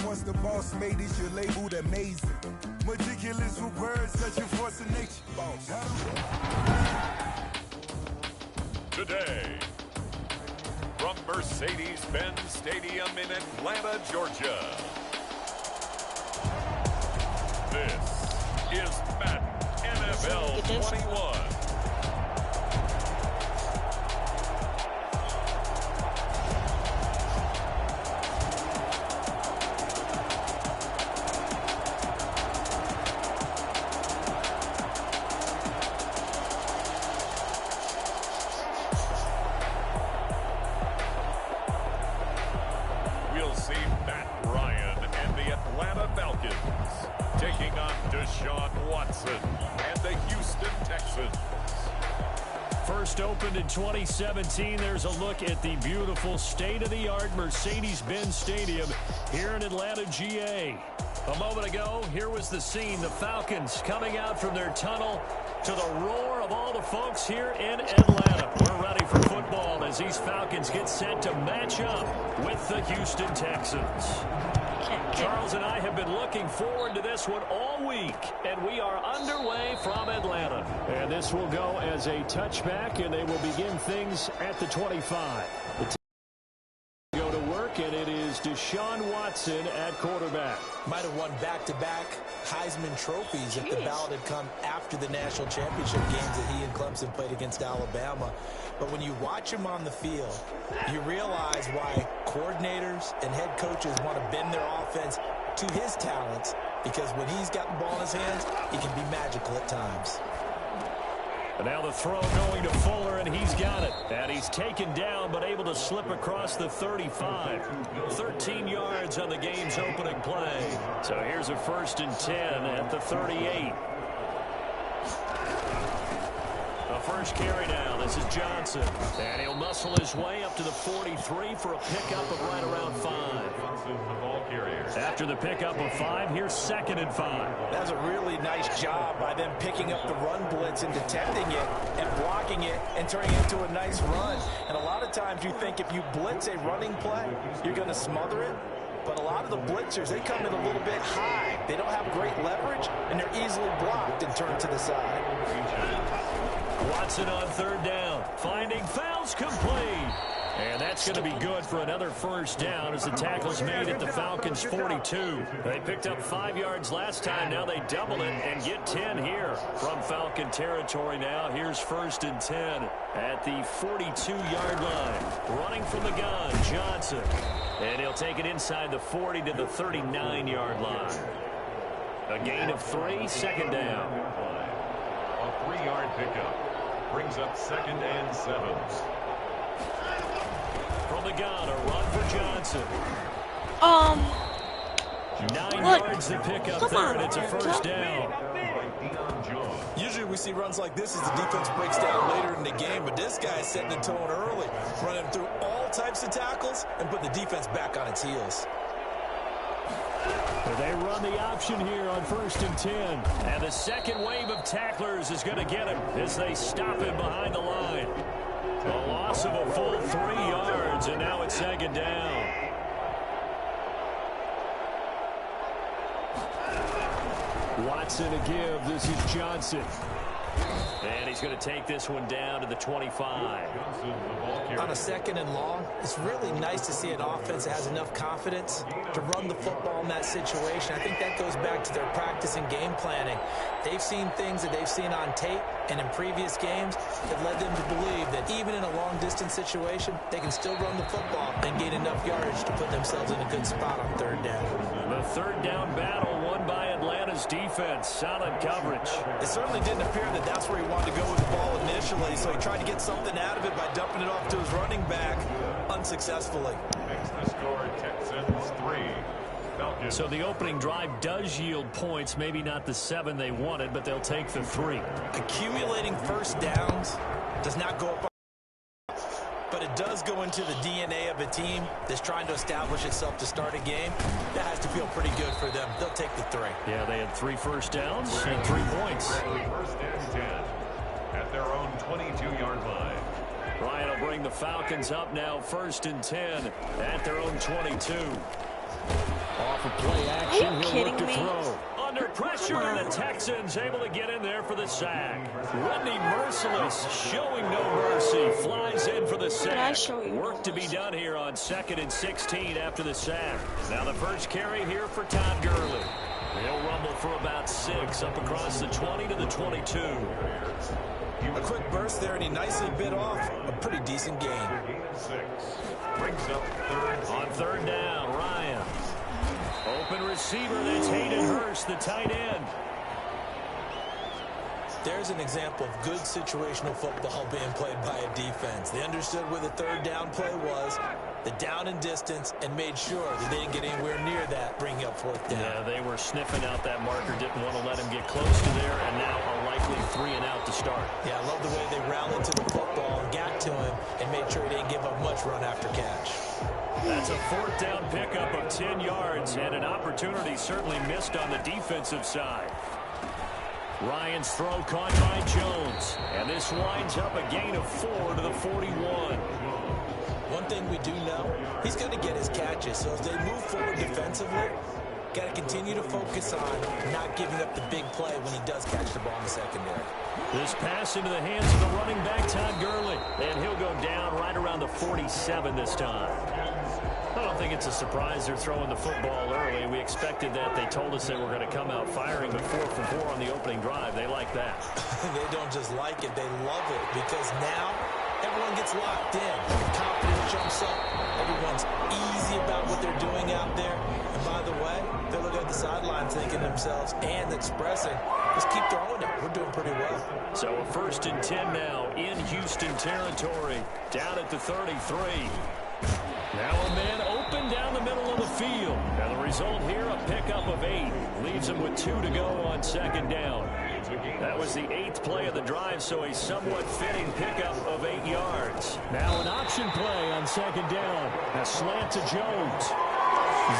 once the boss made it, you're labeled amazing. Meticulous with words, such a force of nature. Today, from Mercedes-Benz Stadium in Atlanta, Georgia, this is Madden NFL 21. We'll see Matt Ryan and the Atlanta Falcons taking on Deshaun Watson and the Houston Texans. First opened in 2017, there's a look at the beautiful state-of-the-art Mercedes-Benz Stadium here in Atlanta, GA. A moment ago, here was the scene. The Falcons coming out from their tunnel to the roar of all the folks here in Atlanta. We're ready for football as these Falcons get set to match up with the Houston Texans. Charles and I have been looking forward to this one all week, and we are underway from Atlanta. And this will go as a touchback, and they will begin things at the 25. Go to work, and it is Deshaun Watson at quarterback. Might have won back-to-back Heisman trophies if the ballot had come after the national championship games that he and Clemson played against Alabama. But when you watch him on the field, you realize why coordinators and head coaches want to bend their offense to his talents, because when he's got the ball in his hands, he can be magical at times. And now the throw going to Fuller, and he's got it. And he's taken down, but able to slip across the 35. 13 yards on the game's opening play. So here's a 1st and 10 at the 38. The first carry now. This is Johnson. And he'll muscle his way up to the 43 for a pickup of right around 5. After the pickup of 5, here's 2nd and 5. That's a really nice job by them picking up the run blitz and detecting it and blocking it and turning it into a nice run. And a lot of times you think if you blitz a running play, you're going to smother it. But a lot of the blitzers, they come in a little bit high. They don't have great leverage, and they're easily blocked and turned to the side. Watson on 3rd down. Finding fouls complete. And that's going to be good for another 1st down as the tackle's made at the Falcons' 42. They picked up 5 yards last time. Now they double it and get 10 here from Falcon territory now. Here's 1st and 10 at the 42-yard line. Running from the gun, Johnson. And he'll take it inside the 40 to the 39-yard line. A gain of 3, 2nd down. A 3-yard pickup brings up 2nd and 7. From the gun, a run for Johnson. 9 yards to pick up there, and it's a 1st down. Usually we see runs like this as the defense breaks down later in the game, but this guy is setting the tone early, running through all types of tackles and put the defense back on its heels. They run the option here on 1st and 10. And the second wave of tacklers is going to get him as they stop him behind the line. A loss of a full 3 yards, and now it's 2nd down. Watson a give. This is Johnson. And he's going to take this one down to the 25. On a 2nd and long, it's really nice to see an offense that has enough confidence to run the football in that situation. I think that goes back to their practice and game planning. They've seen things that they've seen on tape and in previous games that led them to believe that even in a long-distance situation, they can still run the football and gain enough yardage to put themselves in a good spot on 3rd down. The 3rd down battle won by Atlanta's defense. Solid coverage. It certainly didn't appear that that's where he wanted to go with the ball initially, so he tried to get something out of it by dumping it off to his running back unsuccessfully. Makes the score Texans 3. Falcons. So the opening drive does yield points, maybe not the 7 they wanted, but they'll take the 3. Accumulating 1st downs does not go up, but it does go into the DNA of a team that's trying to establish itself to start a game. That has to feel pretty good for them. They'll take the 3. Yeah, they had 3 1st downs and 3 points. 1st and 10 at their own 22-yard line. Ryan will bring the Falcons up now 1st and 10 at their own 22. Off off of play action. He'll look to me? throw. Under pressure, and the Texans able to get in there for the sack. Rodney Merciless showing no mercy. Flies in for the sack. Work to be done here on 2nd and 16 after the sack. Now the first carry here for Todd Gurley. He'll rumble for about 6 up across the 20 to the 22. A quick burst there, and he nicely bit off a pretty decent gain. Brings up third. On 3rd down, Ryan. Open receiver, that's Hayden Hurst, the tight end. There's an example of good situational football being played by a defense. They understood where the 3rd down play was, the down and distance, and made sure that they didn't get anywhere near that, bringing up 4th down. Yeah, they were sniffing out that marker, didn't want to let him get close to there, and now a likely 3 and out to start. Yeah, I love the way they rallied to the football and got to him and made sure he didn't give up much run after catch. That's a 4th down pickup of 10 yards, and an opportunity certainly missed on the defensive side. Ryan's throw caught by Jones, and this winds up a gain of 4 to the 41. One thing we do know, he's going to get his catches, so as they move forward defensively, got to continue to focus on not giving up the big play when he does catch the ball in the secondary. This pass into the hands of the running back, Todd Gurley, and he'll go down right around the 47 this time. I don't think it's a surprise they're throwing the football early. We expected that. They told us they were going to come out firing, but 4 for 4 on the opening drive. They like that. They don't just like it, they love it, because now everyone gets locked in. Confidence jumps up. Everyone's easy about what they're doing out there. And by the way, they're looking at the sideline thinking to themselves and expressing, just keep throwing it. We're doing pretty well. So a 1st and 10 now in Houston territory. Down at the 33. Now a man open down the middle of the field. And the result here, a pickup of 8. Leaves him with 2 to go on 2nd down. That was the 8th play of the drive, so a somewhat fitting pickup of 8 yards. Now an option play on 2nd down. A slant to Jones.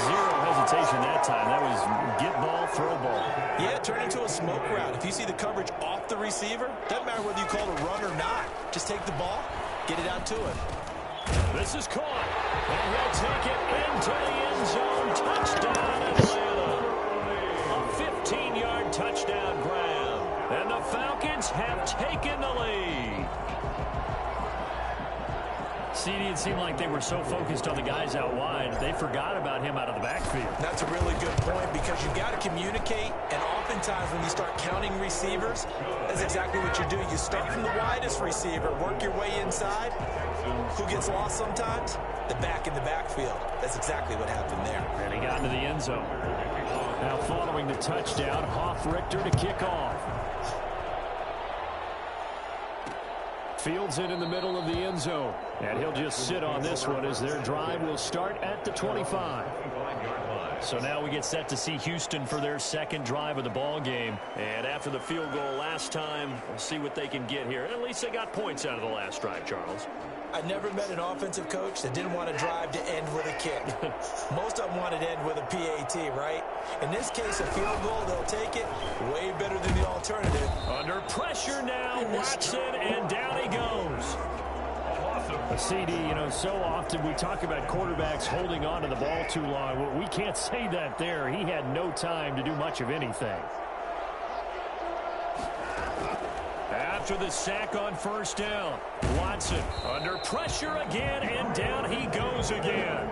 Zero hesitation that time. That was get ball, throw ball. Yeah, turn into a smoke route. If you see the coverage off the receiver, doesn't matter whether you call it a run or not. Just take the ball, get it out to him. This is caught, and he'll take it into the end zone. Touchdown, Atlanta. A 15-yard touchdown grab, and the Falcons have taken the lead. CD, it seemed like they were so focused on the guys out wide, they forgot about him out of the backfield. That's a really good point, because you got to communicate, and oftentimes when you start counting receivers, that's exactly what you do. You start from the widest receiver, work your way inside. Who gets lost sometimes? The back in the backfield. That's exactly what happened there. And he got into the end zone. Now following the touchdown, Hoff-Richter to kick off. Fields it in the middle of the end zone. And he'll just sit on this one as their drive will start at the 25. So now we get set to see Houston for their 2nd drive of the ball game. And after the field goal last time, we'll see what they can get here. At least they got points out of the last drive, Charles. I never met an offensive coach that didn't want to drive to end with a kick. Most of them wanted to end with a PAT, right? In this case, a field goal, they'll take it. Way better than the alternative. Under pressure now, Watson, and down he goes. A CD, you know, so often we talk about quarterbacks holding on to the ball too long. Well, we can't say that there. He had no time to do much of anything. After the sack on 1st down, Watson under pressure again, and down he goes again.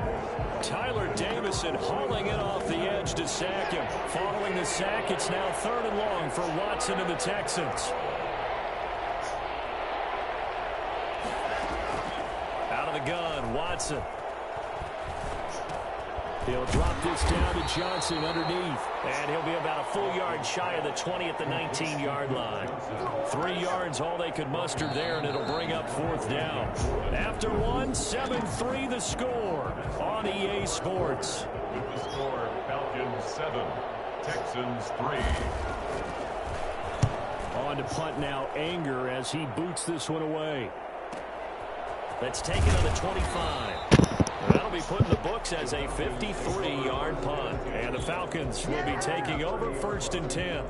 Tyler Davison hauling it off the edge to sack him. Following the sack, it's now 3rd and long for Watson and the Texans. Out of the gun, Watson. He'll drop this down to Johnson underneath. And he'll be about a full yard shy of the 20 at the 19-yard line. 3 yards, all they could muster there, and it'll bring up 4th down. After one, 7-3 the score on EA Sports. With the score, Falcons 7, Texans 3. On to punt now, Anger, as he boots this one away. That's taken on the 25. That'll be put in the books as a 53-yard punt. And the Falcons will be taking over 1st and 10.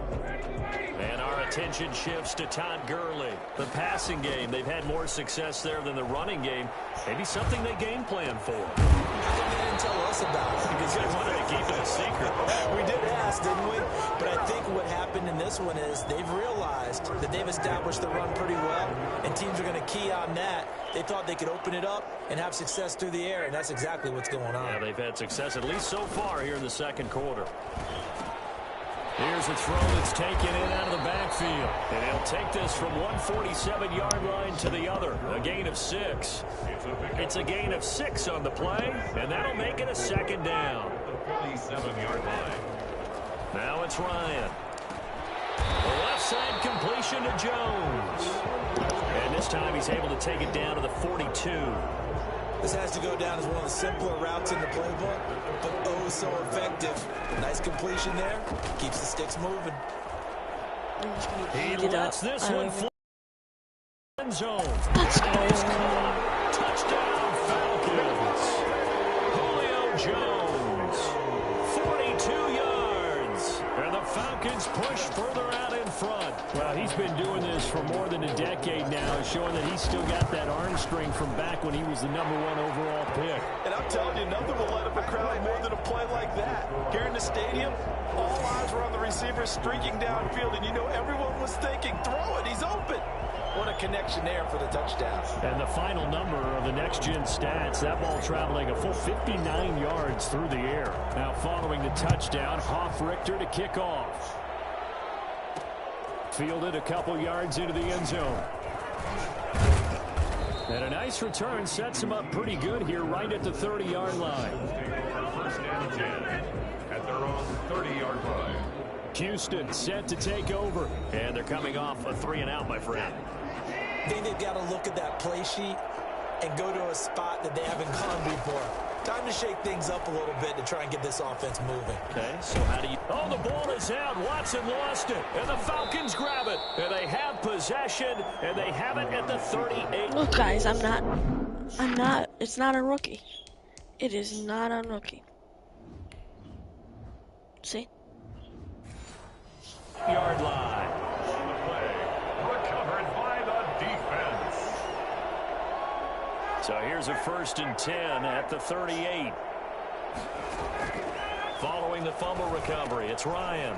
And our attention shifts to Todd Gurley. The passing game, they've had more success there than the running game. Maybe something they game plan for. I think they didn't tell us about it. Because they wanted to keep it a secret. We did ask, didn't we? But I think what happened in this one is they've realized that they've established the run pretty well, and teams are going to key on that. They thought they could open it up and have success through the air, and that's exactly what's going on. Yeah, they've had success at least so far here in the second quarter. Here's a throw that's taken in out of the backfield. And he'll take this from 147-yard line to the other. A gain of 6. It's a gain of 6 on the play, and that'll make it a second down. 47-yard line. Now it's Ryan. The left side completion to Jones. And this time he's able to take it down to the 42. This has to go down as one of the simpler routes in the playbook, but oh so effective. Nice completion there. Keeps the sticks moving. He lets this one fly. End zone. Let's go. Touchdown Falcons. Julio Jones. 42 yards. And the Falcons push further out in front. Well, he's been doing this for more than a decade now, showing that he's still got that arm strength from back when he was the #1 overall pick. And I'm telling you, nothing will light up a crowd more than a play like that. Here in the stadium, all eyes were on the receiver streaking downfield, and you know everyone was thinking, throw it, he's open. What a connection there for the touchdown. And the final number of the next-gen stats, that ball traveling a full 59 yards through the air. Now following the touchdown, Hoff-Richter to kick off. Fielded a couple yards into the end zone. And a nice return sets him up pretty good here right at the 30-yard line. First and 10 at their own 30-yard line. Houston set to take over. And they're coming off a 3-and-out, my friend. I think they've got to look at that play sheet and go to a spot that they haven't gone before. Time to shake things up a little bit to try and get this offense moving. Okay, so how do you... Oh, the ball is out. Watson lost it. And the Falcons grab it. And they have possession. And they have it at the 38. Look, guys, it's not a rookie. It is not a rookie. See? Yard line. On the play, recovered by the defense. So here's a 1st and 10 at the 38. Following the fumble recovery, it's Ryan.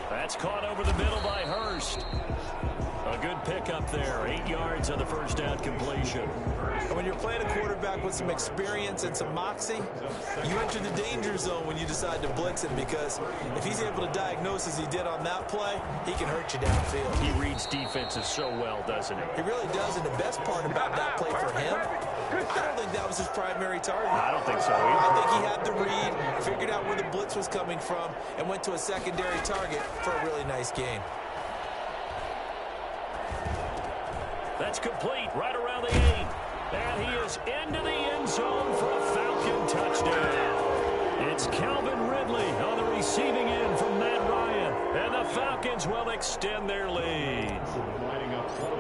That's caught over the middle by Hurst. A good pickup there. 8 yards on the first down completion. And when you're playing a quarterback with some experience and some moxie, you enter the danger zone when you decide to blitz him, because if he's able to diagnose as he did on that play, he can hurt you downfield. He reads defenses so well, doesn't he? He really does, and the best part about that play for him, I don't think that was his primary target. I don't think so either. I think he had the read, figured out where the blitz was coming from, and went to a secondary target for a really nice gain. That's complete right around the 8. And he is into the end zone for a Falcon touchdown. It's Calvin Ridley on the receiving end from Matt Ryan. And the Falcons will extend their lead.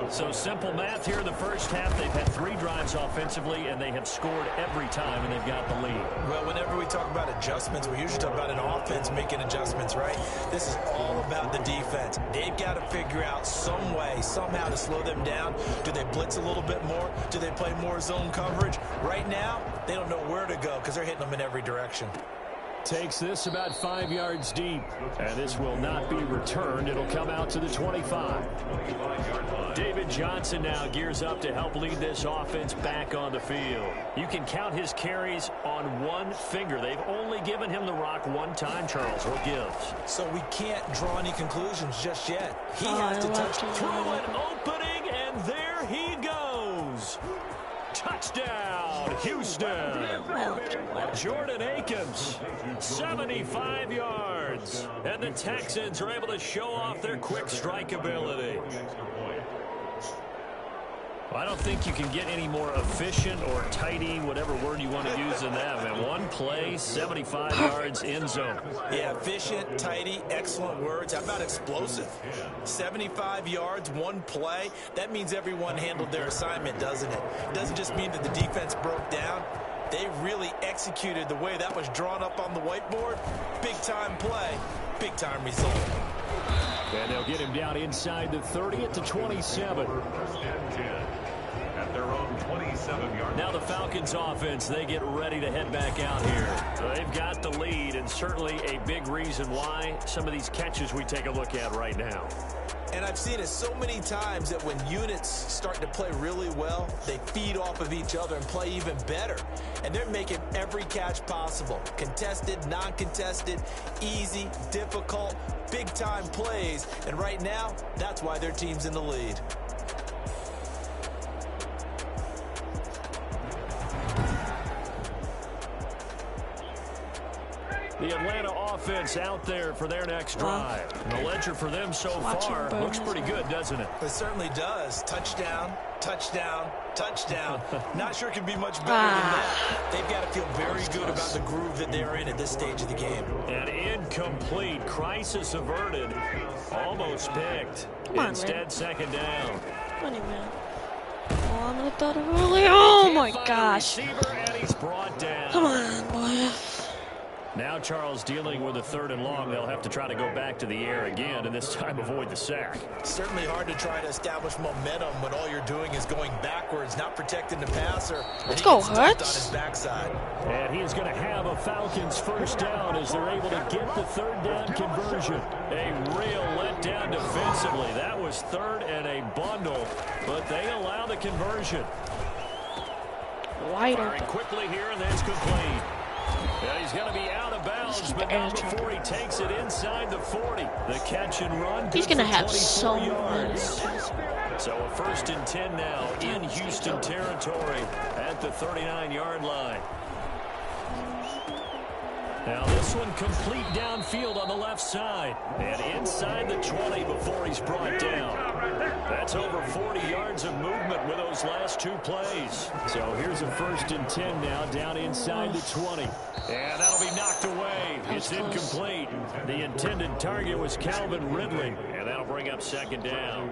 So simple math here in the first half. They've had 3 drives offensively, and they have scored every time, and they've got the lead. Well, whenever we talk about adjustments, we usually talk about an offense making adjustments, right? This is all about the defense. They've got to figure out some way, somehow to slow them down. Do they blitz a little bit more? Do they play more zone coverage? Right now, they don't know where to go because they're hitting them in every direction. Takes this about 5 yards deep. And this will not be returned. It'll come out to the 25. David Johnson now gears up to help lead this offense back on the field. You can count his carries on one finger. They've only given him the rock one time, Charles. What gives? So we can't draw any conclusions just yet. He has to touch through an opening, and there he goes. Touchdown, Houston. Jordan Akins, 75 yards. And the Texans are able to show off their quick strike ability. Well, I don't think you can get any more efficient or tidy, whatever word you want to use in that. Man, one play, 75 yards, end zone. Yeah, efficient, tidy, excellent words. How about explosive? 75 yards, one play. That means everyone handled their assignment, doesn't it? It doesn't just mean that the defense broke down. They really executed the way that was drawn up on the whiteboard. Big-time play, big-time result. And they'll get him down inside the 30 at the 27. First and 10 at their own 27-yard line. Now the Falcons offense, they get ready to head back out here. So they've got the lead, and and certainly a big reason why some of these catches we take a look at right now. And I've seen it so many times that when units start to play really well, they feed off of each other and play even better. And they're making every catch possible. Contested, non-contested, easy, difficult, big-time plays. And right now, that's why their team's in the lead. The Atlanta offense out there for their next drive. The ledger for them so far looks pretty good, doesn't it? It certainly does. Touchdown, touchdown, touchdown. Not sure it can be much better than that. They've got to feel very good about the groove that they're in at this stage of the game. An incomplete. Crisis averted. Almost picked. Instead, second down. Funny, man. Oh, I'm gonna throw it early. Oh my gosh. And he's brought down. Come on, boy. Now Charles dealing with a 3rd and long. They'll have to try to go back to the air again, and this time avoid the sack. Certainly hard to try to establish momentum when all you're doing is going backwards, not protecting the passer. Let's go, Hurts. On his backside. And he's going to have a Falcons first down as they're able to get the 3rd down conversion. A real letdown defensively. That was 3rd and a bundle, but they allow the conversion. Wide Firing open. quickly here, and that's complete. Yeah, he's going to be out of bounds, but not before he takes it inside the 40. The catch and run. He's going to have so many. So a 1st and 10 now in Houston territory at the 39-yard line. Now this one complete downfield on the left side. And inside the 20 before he's brought down. That's over 40 yards of movement with those last 2 plays. So here's a 1st and 10 now down inside the 20. And that'll be knocked away. It's incomplete. The intended target was Calvin Ridley. And that'll bring up 2nd down.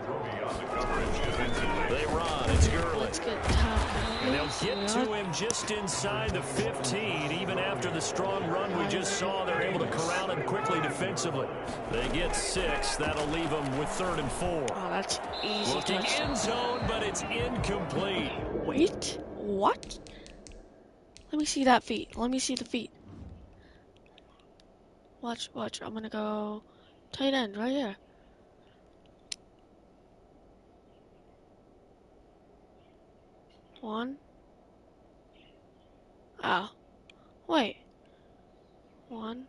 They run. It's Gurley. And they'll get to him just inside the 15. Even after the strong run we just saw, they're able to corral him quickly defensively. They get 6. That'll leave them with 3rd and 4. Oh, that's easy. Looking end zone, but it's incomplete. Wait, what? Let me see that feet. Let me see the feet. Watch. I'm gonna go tight end right here. One. Ah. Wait. One.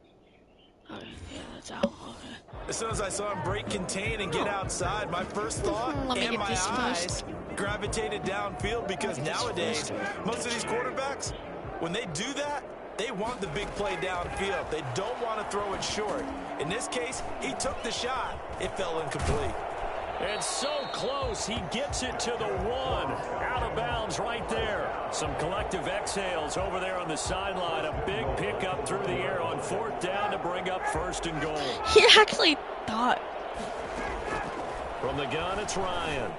Okay, yeah, that's out. Okay. As soon as I saw him break contain and get outside, my first thought Let me and get my this eyes first. gravitated downfield because nowadays, most of these quarterbacks, when they do that, they want the big play downfield. They don't want to throw it short. In this case, he took the shot. It fell incomplete. It's so close. He gets it to the 1. Out of bounds right there. Some collective exhales over there on the sideline. A big pickup through the air on 4th down to bring up 1st and goal. He actually thought. From the gun, it's Ryan.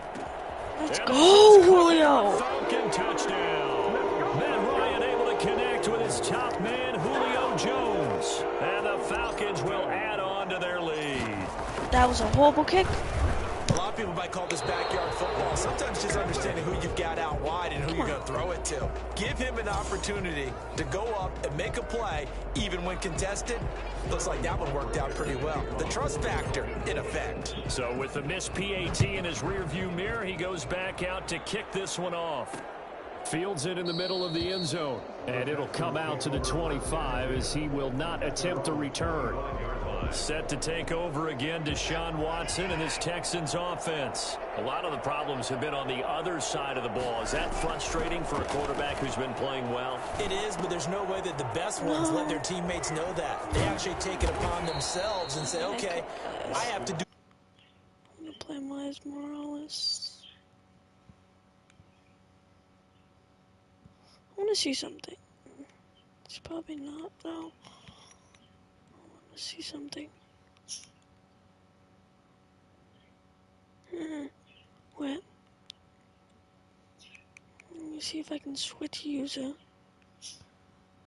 Let's go, Julio. Falcon touchdown. Matt Ryan able to connect with his top man, Julio Jones. And the Falcons will add on to their lead. That was a horrible kick. A lot of people might call this backyard football. Sometimes just understanding who you've got out wide and who you're going to throw it to. Give him an opportunity to go up and make a play, even when contested. Looks like that one worked out pretty well. The trust factor, in effect. So with the missed PAT in his rearview mirror, he goes back out to kick this one off. Fields it in the middle of the end zone. And it'll come out to the 25 as he will not attempt a return. Set to take over again, Deshaun Watson and his Texans offense. A lot of the problems have been on the other side of the ball. Is that frustrating for a quarterback who's been playing well? It is, but there's no way that the best ones let their teammates know that. They actually take it upon themselves and say, okay, I have to do. I'm gonna play Miles Morales. I wanna see something. It's probably not, though. See something. Wait. Let me see if I can switch user.